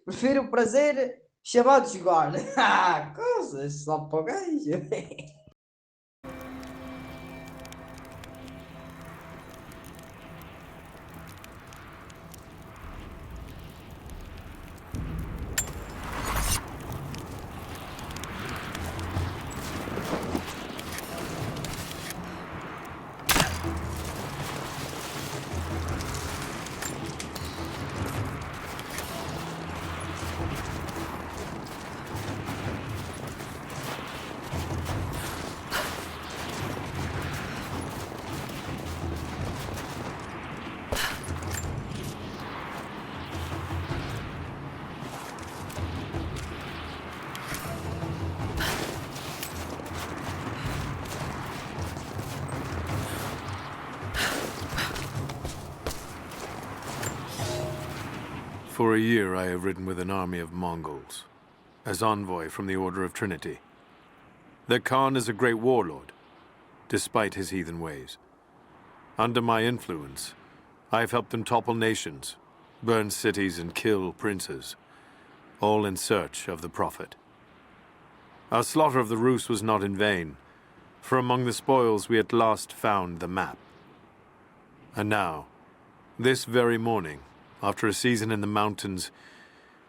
Prefiro o prazer chamado jogar. Ah, coisas só para o gajo. For a year I have ridden with an army of Mongols, as envoy from the Order of Trinity. Their Khan is a great warlord, despite his heathen ways. Under my influence, I have helped them topple nations, burn cities and kill princes, all in search of the Prophet. Our slaughter of the Rus was not in vain, for among the spoils we at last found the map. And now, this very morning, after a season in the mountains,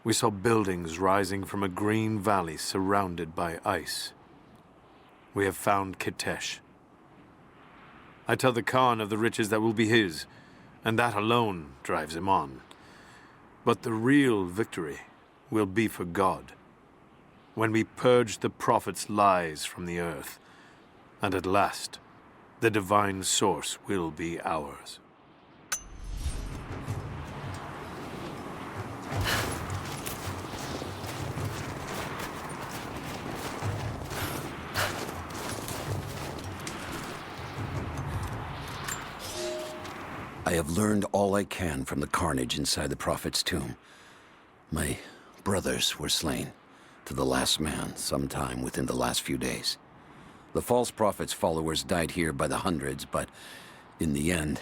we saw buildings rising from a green valley surrounded by ice. We have found Kitesh. I tell the Khan of the riches that will be his, and that alone drives him on. But the real victory will be for God, when we purge the Prophet's lies from the earth, and at last, the divine source will be ours. I have learned all I can from the carnage inside the Prophet's tomb. My brothers were slain, to the last man, sometime within the last few days. The false Prophet's followers died here by the hundreds, but in the end,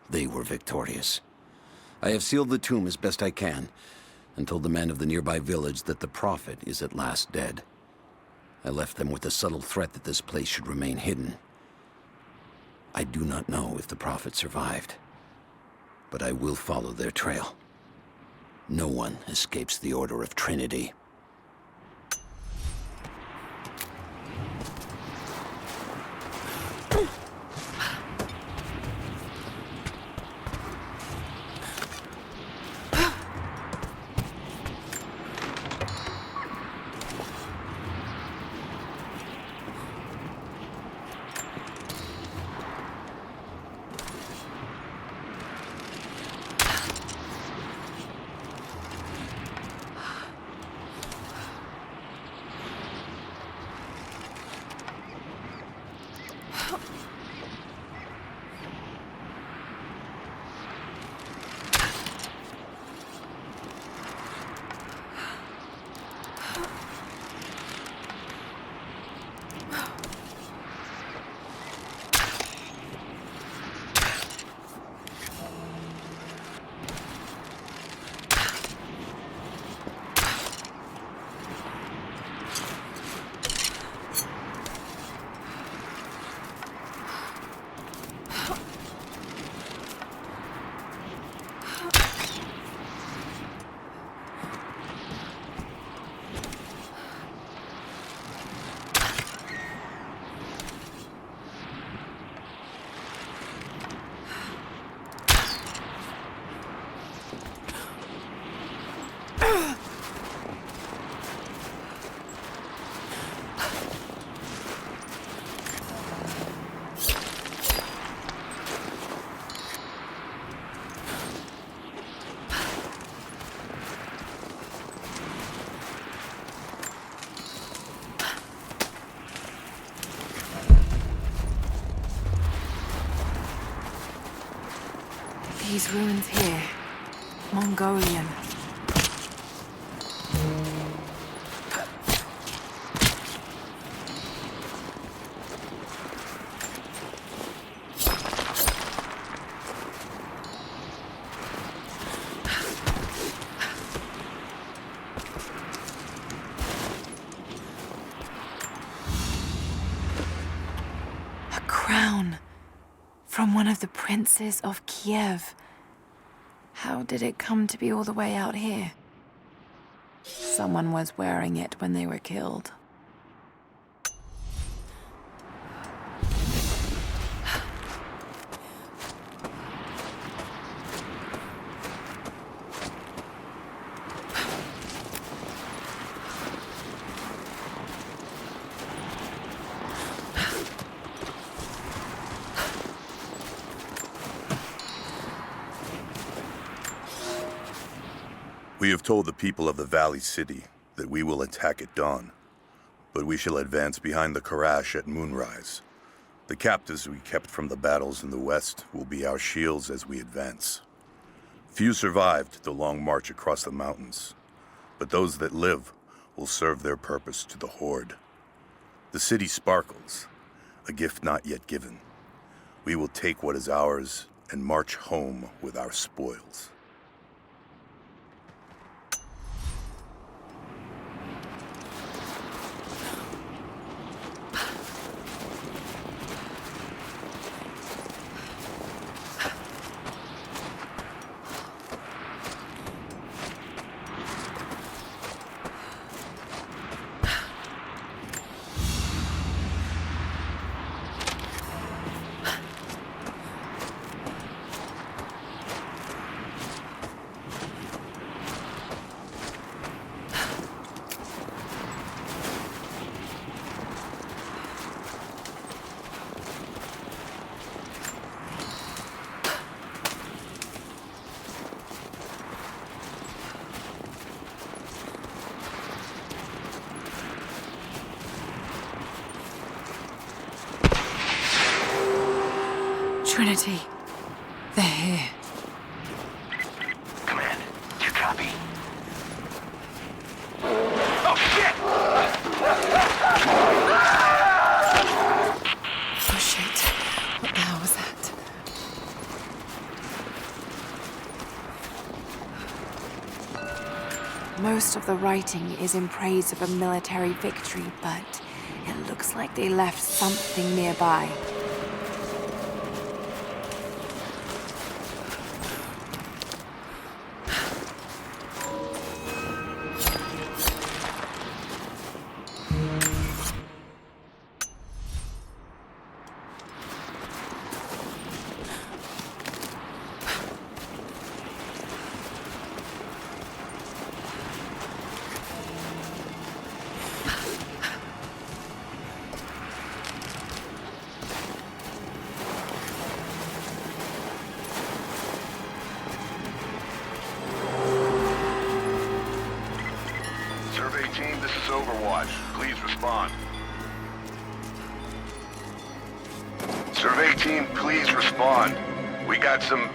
they were victorious. I have sealed the tomb as best I can, and told the men of the nearby village that the Prophet is at last dead. I left them with the subtle threat that this place should remain hidden. I do not know if the Prophet survived, but I will follow their trail. No one escapes the Order of Trinity. These ruins here, Mongolian. the princes of Kiev. How did it come to be all the way out here? Someone was wearing it when they were killed. We have told the people of the Valley City that we will attack at dawn, but we shall advance behind the Karash at moonrise. The captives we kept from the battles in the west will be our shields as we advance. Few survived the long march across the mountains, but those that live will serve their purpose to the Horde. The city sparkles, a gift not yet given. We will take what is ours and march home with our spoils. Trinity, they're here. Command, do you copy? Oh, shit! Oh shit, what the hell was that? Most of the writing is in praise of a military victory, but it looks like they left something nearby. Survey team, this is Overwatch. Please respond. Survey team, please respond. We got some...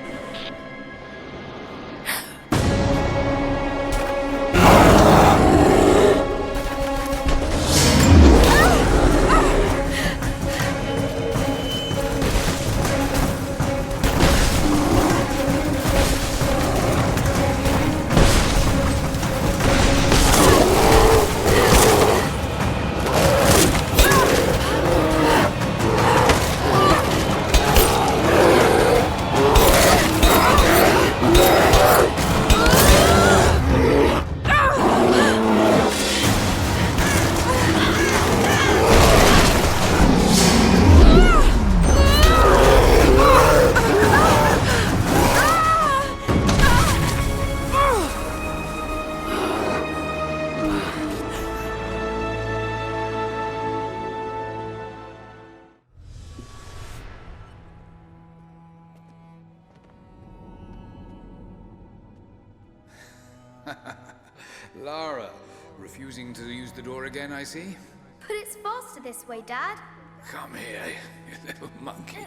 Lara, refusing to use the door again, I see? But it's faster this way, Dad. Come here, you little monkey.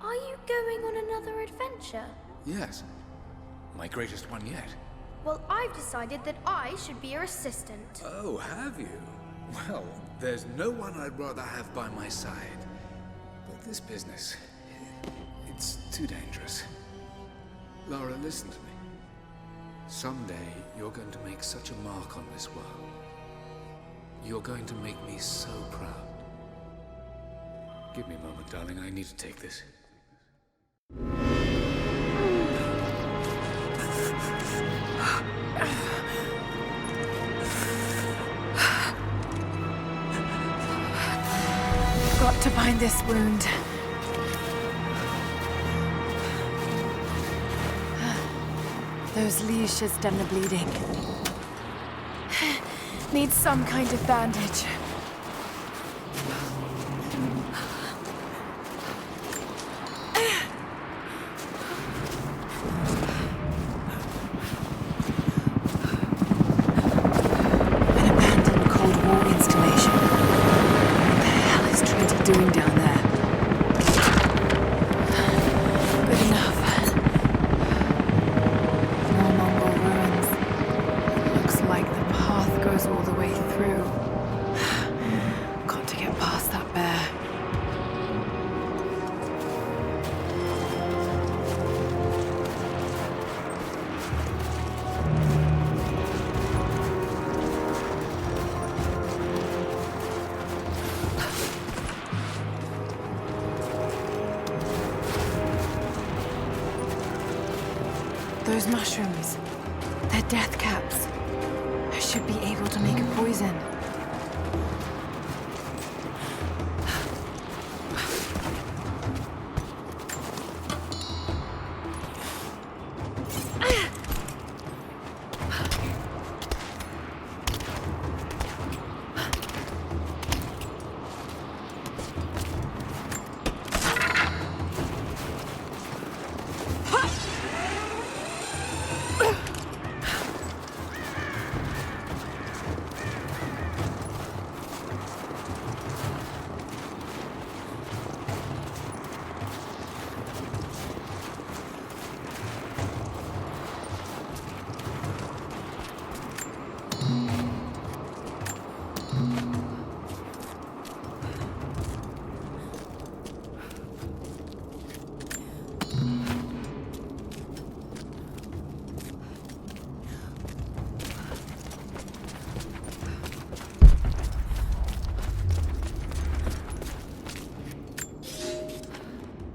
Are you going on another adventure? Yes, my greatest one yet. Well, I've decided that I should be your assistant. Oh, have you? Well, there's no one I'd rather have by my side. But this business, it's too dangerous. Lara, listen to me. Someday, you're going to make such a mark on this world. You're going to make me so proud. Give me a moment, darling. I need to take this. to bind this wound. Those leaves should stem the bleeding. Need some kind of bandage. An abandoned Cold War installation. What the hell is Trinity doing down there? Good enough. More Mongol ruins. Looks like the path goes all the way through. Got to get past that bear. Those mushrooms, they're death caps. I should be able to make a poison.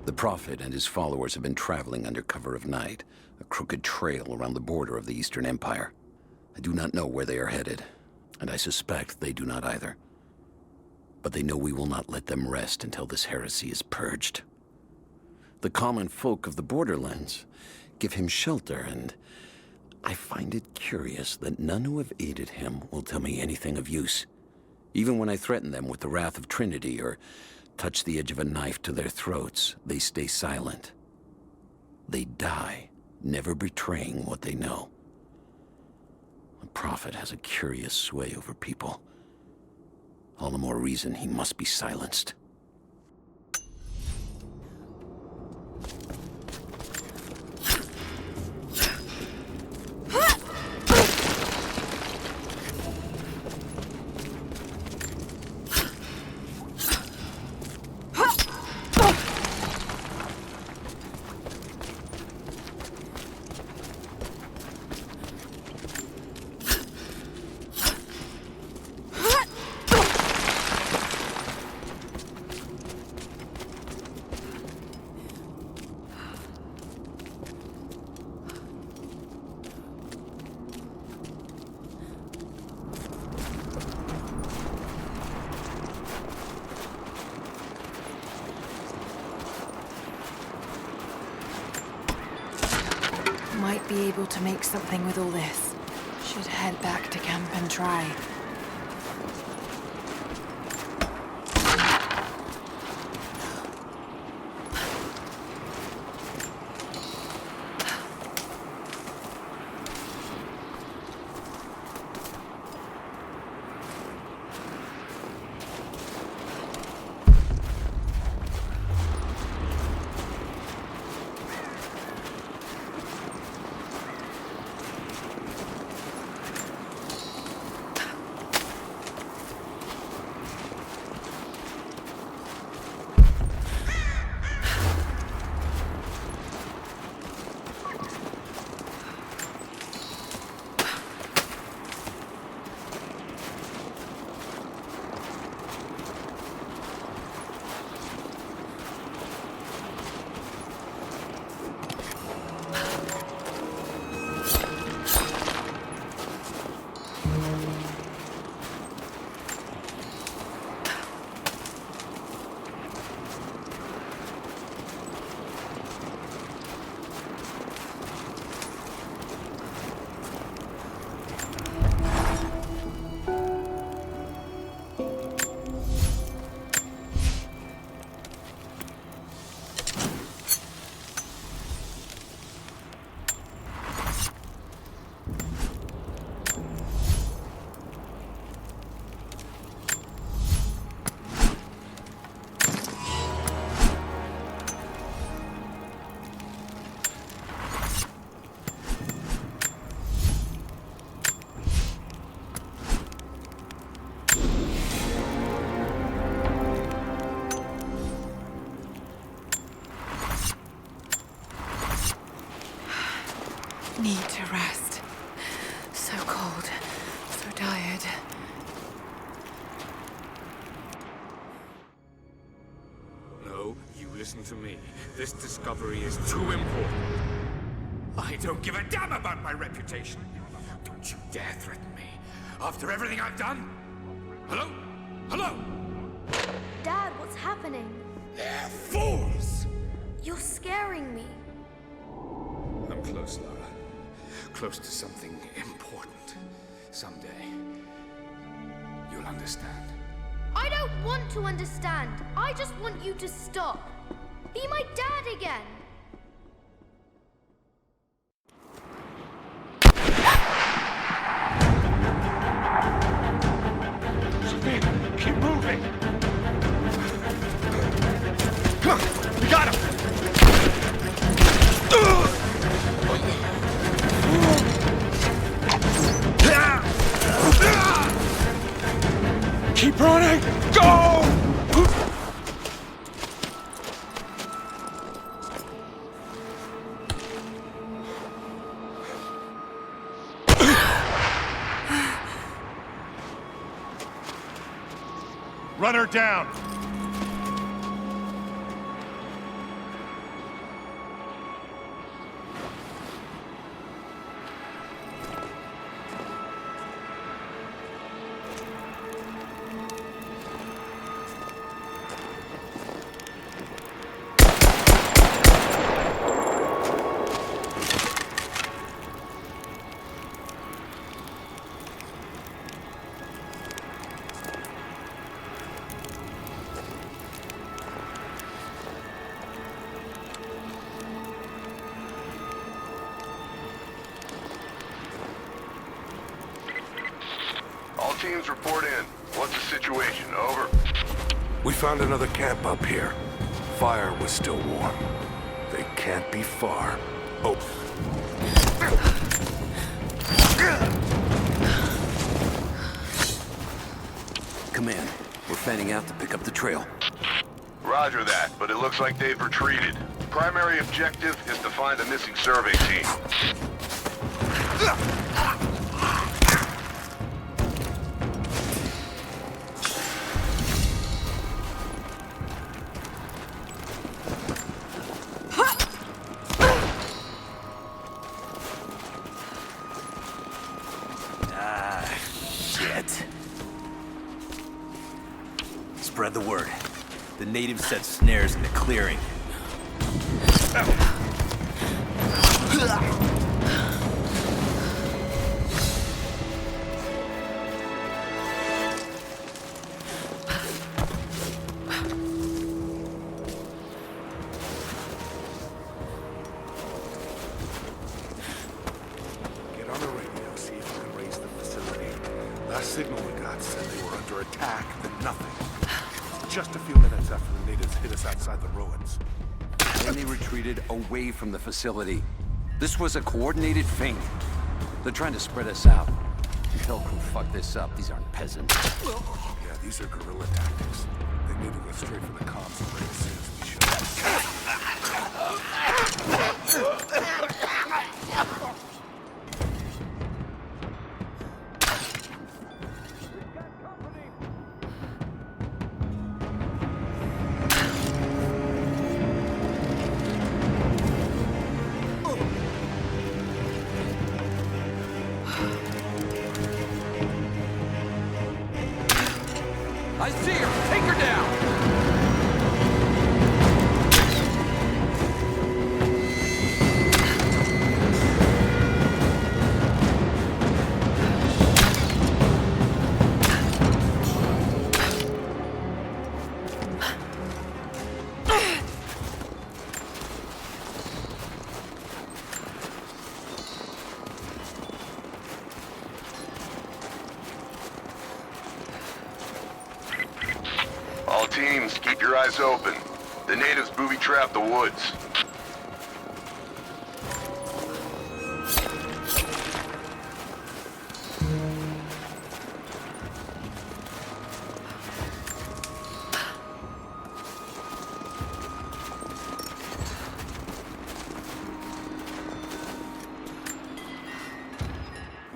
The Prophet and his followers have been traveling under cover of night, a crooked trail around the border of the Eastern Empire. I do not know where they are headed, and I suspect they do not either. But they know we will not let them rest until this heresy is purged. The common folk of the borderlands give him shelter, and I find it curious that none who have aided him will tell me anything of use. Even when I threaten them with the wrath of Trinity or touch the edge of a knife to their throats, they stay silent. They die, never betraying what they know. The Prophet has a curious sway over people. All the more reason he must be silenced. Might be able to make something with all this. Should head back to camp and try. So cold. So tired. No, you listen to me. This discovery is too important. I don't give a damn about my reputation. Don't you dare threaten me. After everything I've done? Hello? Hello? Dad, what's happening? They're fools! You're scaring me. I'm close, Lara. Close to something important. Someday, you'll understand. I don't want to understand. I just want you to stop. Be my dad again. Keep moving! Come on, we got him! Keep running! Go! Run her down! All teams report in. What's the situation? Over. We found another camp up here. Fire was still warm. They can't be far. Oh. Command, we're fanning out to pick up the trail. Roger that, but it looks like they've retreated. Primary objective is to find the missing survey team. Shit. Spread the word. The natives set snares in the clearing. Get on the radio, see if you can raise the facility. Last signal we got said they were under attack, then nothing. Just a few minutes after the natives hit us outside the ruins. Then they retreated away from the facility. This was a coordinated feint. They're trying to spread us out. Hell can fuck this up. These aren't peasants. Yeah, these are guerrilla tactics. They knew to go straight for the comms and as soon as we showed I see her! Take her down! All teams, keep your eyes open. The natives booby-trapped the woods.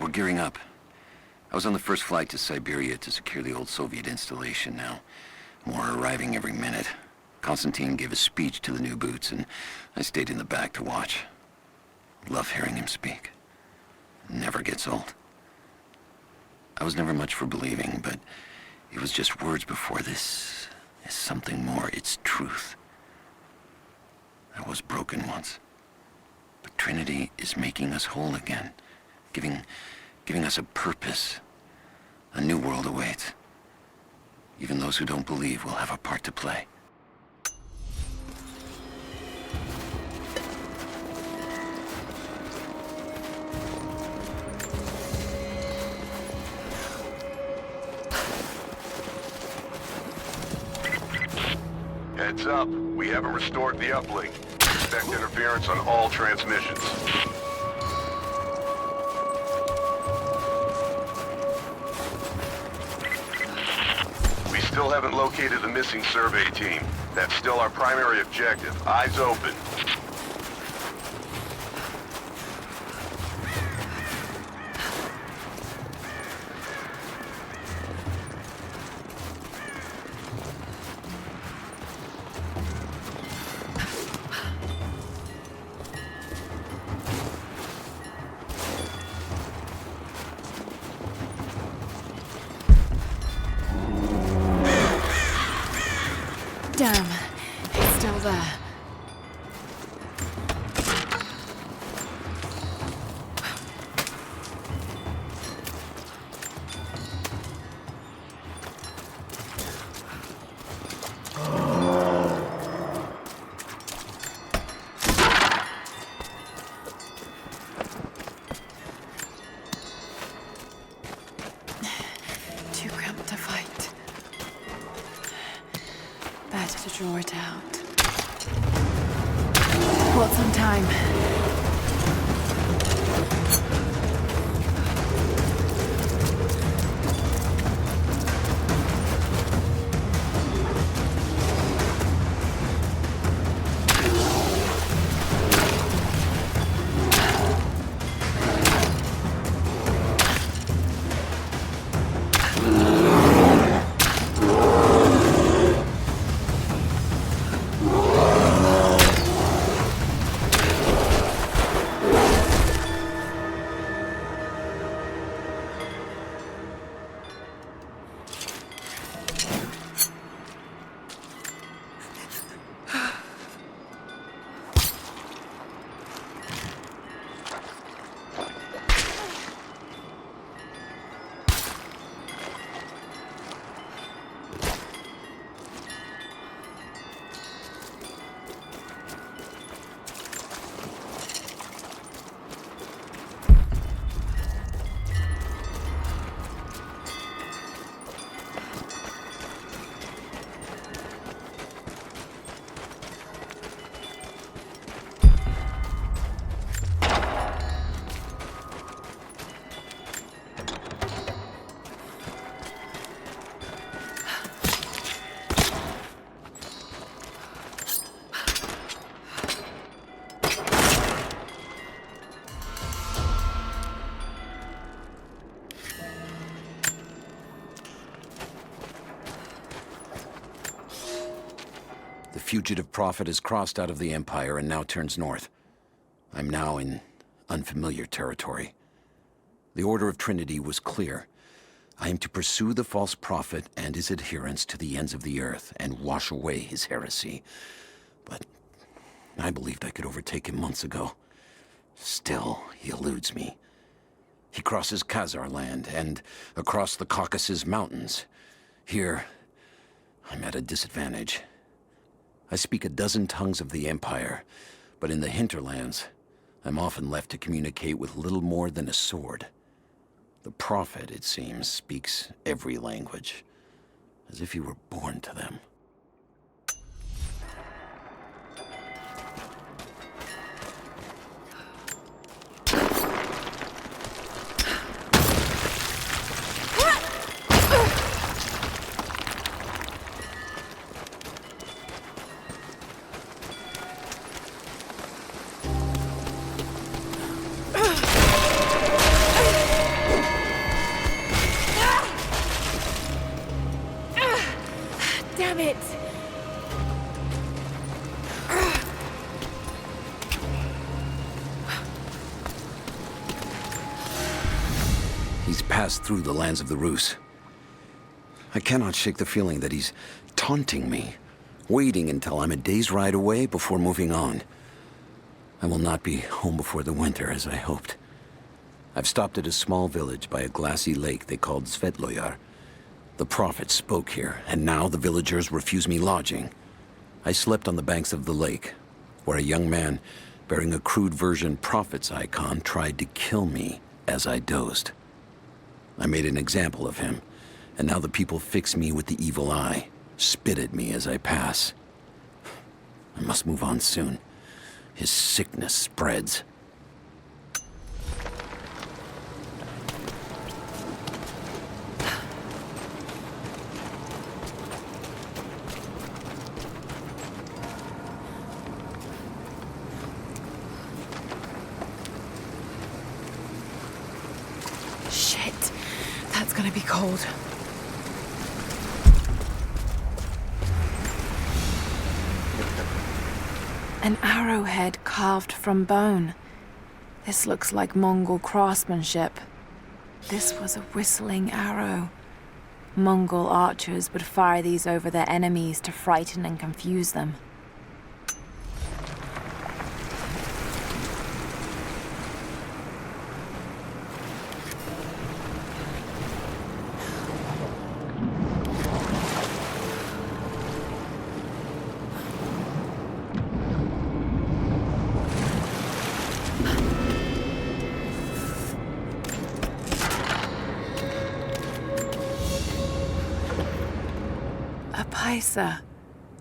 We're gearing up. I was on the first flight to Siberia to secure the old Soviet installation now. More are arriving every minute. Konstantin gave a speech to the new boots, and I stayed in the back to watch. Love hearing him speak. Never gets old. I was never much for believing, but it was just words before. This is something more. It's truth. I was broken once. But Trinity is making us whole again. Giving us a purpose. A new world awaits. Even those who don't believe will have a part to play. Heads up. We haven't restored the uplink. Expect interference on all transmissions. We still haven't located the missing survey team. That's still our primary objective. Eyes open. Damn, it's still there. Too cramped to fight. Better to draw it out. Bought some time. The fugitive prophet has crossed out of the Empire and now turns north. I'm now in unfamiliar territory. The Order of Trinity was clear. I am to pursue the false prophet and his adherents to the ends of the earth and wash away his heresy. But I believed I could overtake him months ago. Still, he eludes me. He crosses Khazar land and across the Caucasus Mountains. Here, I'm at a disadvantage. I speak a dozen tongues of the Empire, but in the hinterlands, I'm often left to communicate with little more than a sword. The prophet, it seems, speaks every language, as if he were born to them. He's passed through the lands of the Rus. I cannot shake the feeling that he's taunting me, waiting until I'm a day's ride away before moving on. I will not be home before the winter, as I hoped. I've stopped at a small village by a glassy lake they called Svetloyar. The prophet spoke here, and now the villagers refuse me lodging. I slept on the banks of the lake, where a young man bearing a crude version prophet's icon tried to kill me as I dozed. I made an example of him, and now the people fix me with the evil eye, spit at me as I pass. I must move on soon. His sickness spreads. Shit, that's gonna be cold. An arrowhead carved from bone. This looks like Mongol craftsmanship. This was a whistling arrow. Mongol archers would fire these over their enemies to frighten and confuse them.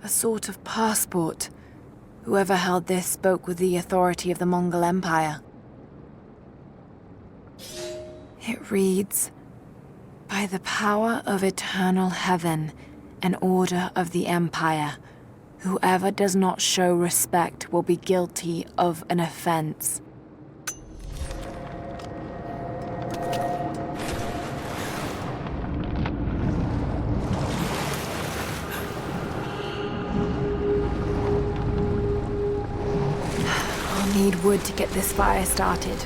A sort of passport. Whoever held this spoke with the authority of the Mongol Empire. It reads, "By the power of eternal heaven, an order of the Empire, whoever does not show respect will be guilty of an offense." Need wood to get this fire started.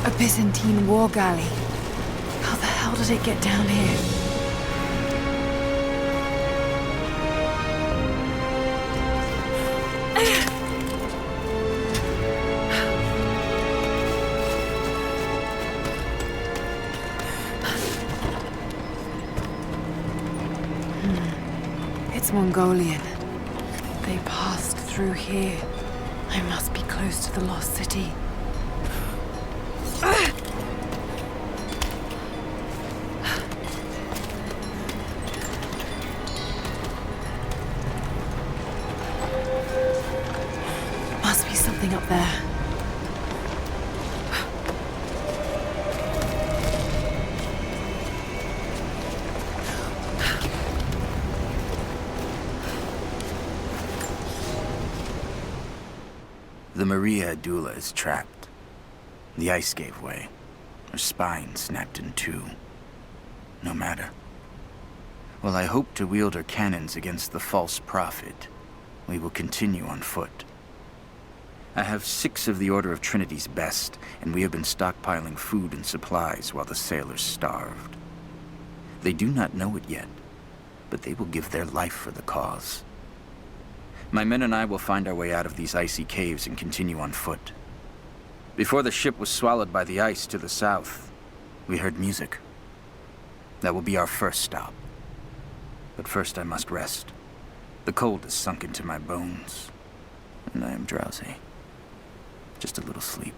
A Byzantine war galley. How the hell did it get down here? It's Mongolian. They passed through here. I must be close to the lost city. Must be something up there. The Maria Adula is trapped. The ice gave way. Her spine snapped in two. No matter. While I hope to wield her cannons against the false prophet, we will continue on foot. I have 6 of the Order of Trinity's best, and we have been stockpiling food and supplies while the sailors starved. They do not know it yet, but they will give their life for the cause. My men and I will find our way out of these icy caves and continue on foot. Before the ship was swallowed by the ice to the south, we heard music. That will be our first stop. But first I must rest. The cold has sunk into my bones, and I am drowsy. Just a little sleep.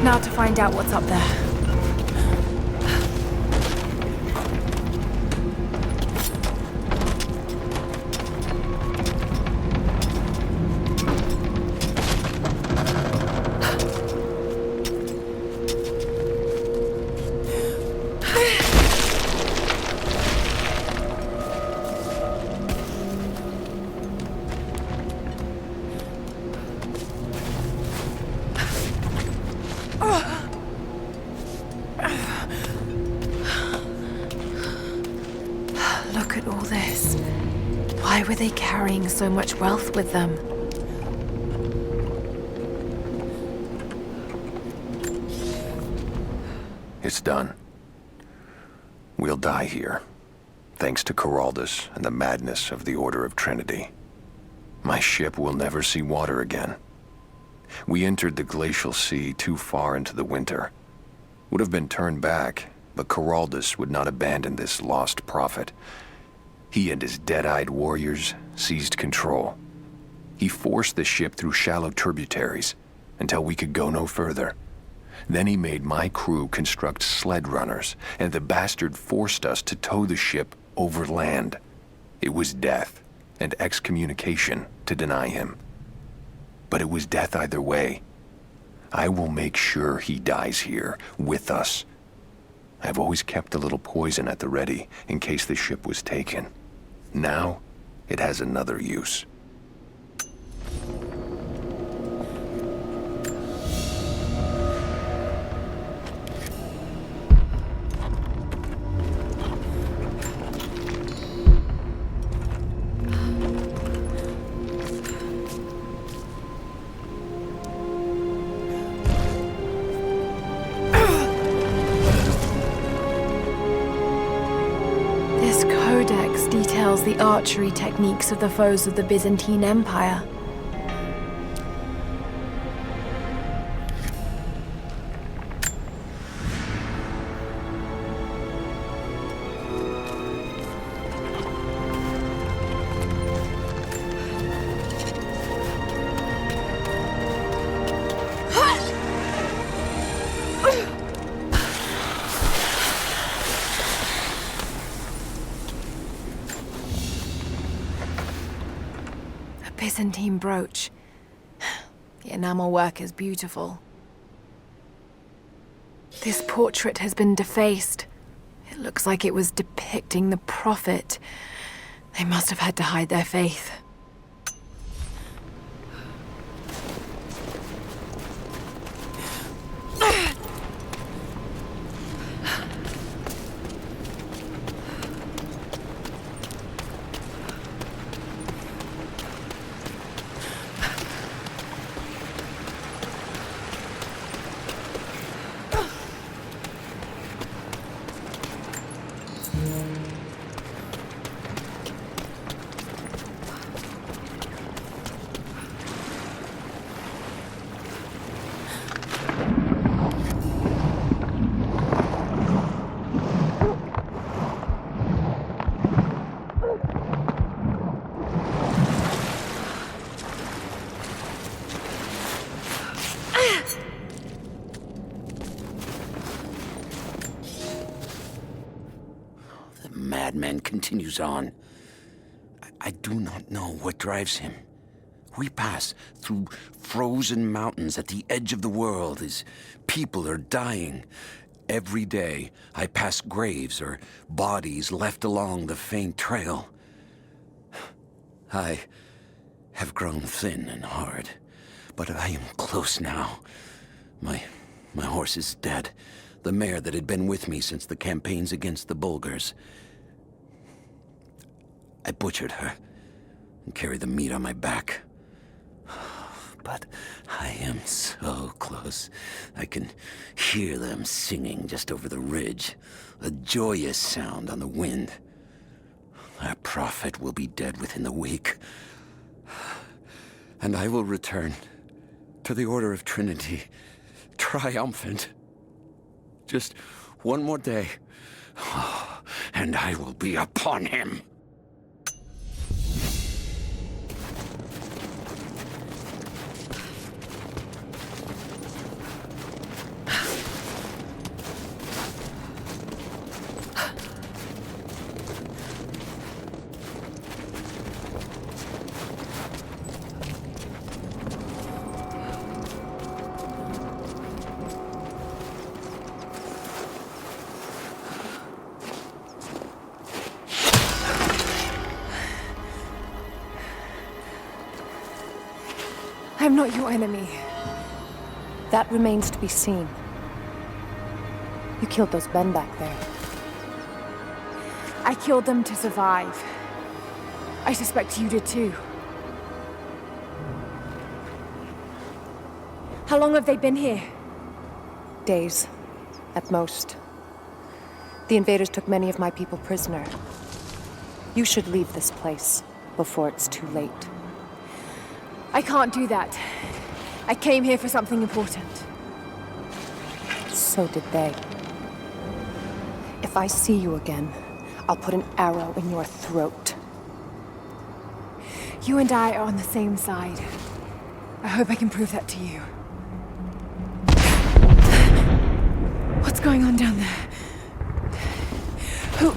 Now to find out what's up there. Look at all this. Why were they carrying so much wealth with them? It's done. We'll die here, thanks to Coraldus and the madness of the Order of Trinity. My ship will never see water again. We entered the glacial sea too far into the winter. Would have been turned back, but Coraldus would not abandon this lost prophet. He and his dead-eyed warriors seized control. He forced the ship through shallow tributaries until we could go no further. Then he made my crew construct sled runners, and the bastard forced us to tow the ship over land. It was death and excommunication to deny him. But it was death either way. I will make sure he dies here, with us. I've always kept a little poison at the ready, in case the ship was taken. Now, it has another use. Details the archery techniques of the foes of the Byzantine Empire. Byzantine brooch. The enamel work is beautiful. This portrait has been defaced. It looks like it was depicting the prophet. They must have had to hide their faith. madman continues on. I do not know what drives him. We pass through frozen mountains at the edge of the world as people are dying. Every day, I pass graves or bodies left along the faint trail. I have grown thin and hard, but I am close now. My horse is dead. The mare that had been with me since the campaigns against the Bulgars. I butchered her and carried the meat on my back. But I am so close. I can hear them singing just over the ridge. A joyous sound on the wind. Our prophet will be dead within the week. And I will return to the Order of Trinity, triumphant. Just one more day, and I will be upon him. I'm not your enemy. That remains to be seen. You killed those men back there. I killed them to survive. I suspect you did too. How long have they been here? Days, at most. The invaders took many of my people prisoner. You should leave this place before it's too late. I can't do that. I came here for something important. So did they. If I see you again, I'll put an arrow in your throat. You and I are on the same side. I hope I can prove that to you. What's going on down there? Who?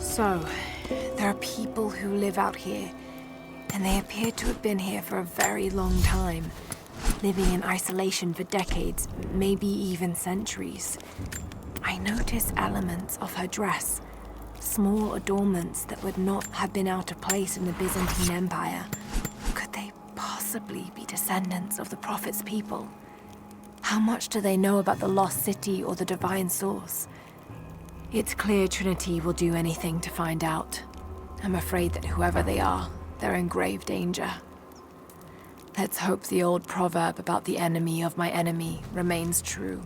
So, there are people who live out here, and they appear to have been here for a very long time, living in isolation for decades, maybe even centuries. I notice elements of her dress, small adornments that would not have been out of place in the Byzantine Empire. Could they possibly be descendants of the Prophet's people? How much do they know about the lost city or the divine source? It's clear Trinity will do anything to find out. I'm afraid that whoever they are, they're in grave danger. Let's hope the old proverb about the enemy of my enemy remains true.